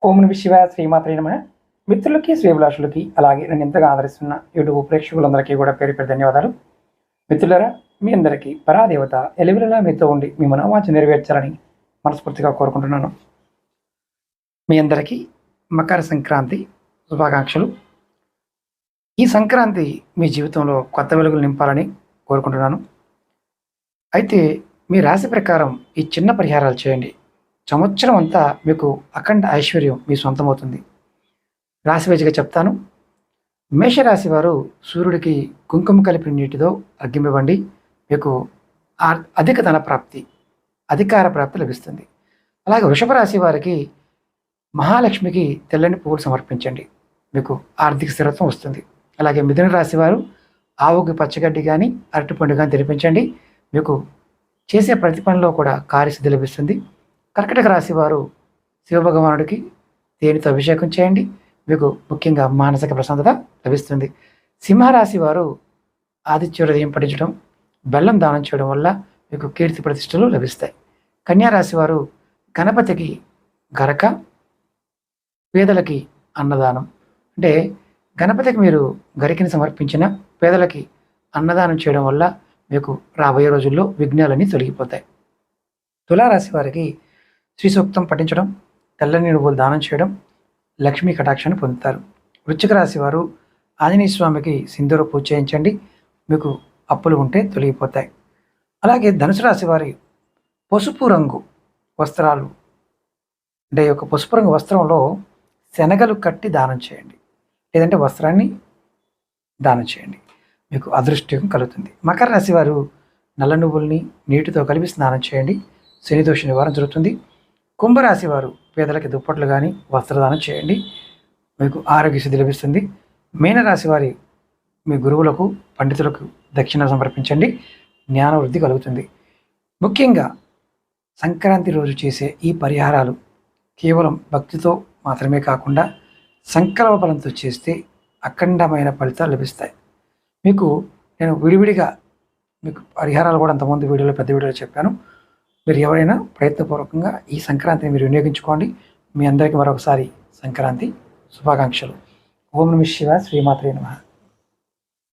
ఓం నమః శివాయ శ్రీమాత్రే నమః. మిత్రులకి శ్రేభిలాషులకి అలాగే నన్ను ఎంతగా ఆదరిస్తున్న యూట్యూబ్ ప్రేక్షకులందరికీ కూడా పేరు పేరు ధన్యవాదాలు. మిత్రులారా, మీ అందరికీ పరాదేవత ఎలివెలలా మీతో ఉండి మీ మనోవాంఛ నెరవేర్చాలని మనస్ఫూర్తిగా కోరుకుంటున్నాను. మీ అందరికీ మకర సంక్రాంతి శుభాకాంక్షలు. ఈ సంక్రాంతి మీ జీవితంలో కొత్త వెలుగులు నింపాలని కోరుకుంటున్నాను. అయితే మీ రాశి ప్రకారం ఈ చిన్న పరిహారాలు చేయండి. సంవత్సరం అంతా మీకు అఖండ ఐశ్వర్యం మీ సొంతమవుతుంది. రాశి వైజ్గా చెప్తాను. మేషరాశి వారు సూర్యుడికి కుంకుమ కలిపిన నీటితో అర్ఘ్యమివ్వండి. మీకు అధిక ధన ప్రాప్తి, అధికార ప్రాప్తి లభిస్తుంది. అలాగే వృషభ రాశి వారికి మహాలక్ష్మికి తెల్లని పువ్వులు సమర్పించండి. మీకు ఆర్థిక స్థిరత్వం వస్తుంది. అలాగే మిథున రాశి వారు ఆవుకి పచ్చగడ్డి కానీ అరటిపండు కానీ తినిపించండి. మీకు చేసే ప్రతి పనిలో కూడా కార్యసిద్ధి లభిస్తుంది. కర్కటక రాశి వారు శివభగవానుడికి తేనెతో అభిషేకం చేయండి. మీకు ముఖ్యంగా మానసిక ప్రశాంతత లభిస్తుంది. సింహరాశి వారు ఆదిత్యోదయం పఠించడం, బెల్లం దానం చేయడం వల్ల మీకు కీర్తి ప్రతిష్టలు లభిస్తాయి. కన్యారాశి వారు గణపతికి గరక, పేదలకి అన్నదానం, అంటే గణపతికి మీరు గరికని సమర్పించిన పేదలకి అన్నదానం చేయడం వల్ల మీకు రాబోయే రోజుల్లో విఘ్నాలన్నీ తొలగిపోతాయి. తులారాశి వారికి శ్రీ సూక్తం పఠించడం, తెల్లని నువ్వులు దానం చేయడం లక్ష్మీ కటాక్షాన్ని పొందుతారు. వృశ్చిక రాశి వారు ఆంజనేయ స్వామికి సింధూర పూజ చేయించండి. మీకు అప్పులు ఉంటే తొలగిపోతాయి. అలాగే ధనుసు రాశి వారి పసుపు రంగు వస్త్రాలు, అంటే ఒక పసుపు రంగు వస్త్రంలో శనగలు కట్టి దానం చేయండి, లేదంటే వస్త్రాన్ని దానం చేయండి. మీకు అదృష్టం కలుగుతుంది. మకర రాశి వారు నల్ల నువ్వుల్ని నీటితో కలిపి స్నానం చేయండి. శని దోష నివారణ జరుగుతుంది. కుంభరాశి వారు పేదలకి దుప్పట్లు కానీ వస్త్రదానం చేయండి. మీకు ఆరోగ్య సిద్ధి లభిస్తుంది. మీనరాశి వారి మీ గురువులకు, పండితులకు దక్షిణ సమర్పించండి. జ్ఞాన వృద్ధి కలుగుతుంది. ముఖ్యంగా సంక్రాంతి రోజు చేసే ఈ పరిహారాలు కేవలం భక్తితో మాత్రమే కాకుండా సంకల్ప బలంతో చేస్తే అఖండమైన ఫలితాలు లభిస్తాయి. మీకు నేను విడివిడిగా మీకు పరిహారాలు కూడా అంతకుముందు వీడియోలో పెద్ద వీడియోలో చెప్పాను. మీరు ఎవరైనా ప్రయత్నపూర్వకంగా ఈ సంక్రాంతిని మీరు వినియోగించుకోండి. మీ అందరికీ మరొకసారి సంక్రాంతి శుభాకాంక్షలు. ఓం నమః శివాయ శ్రీమాత్రే నమః.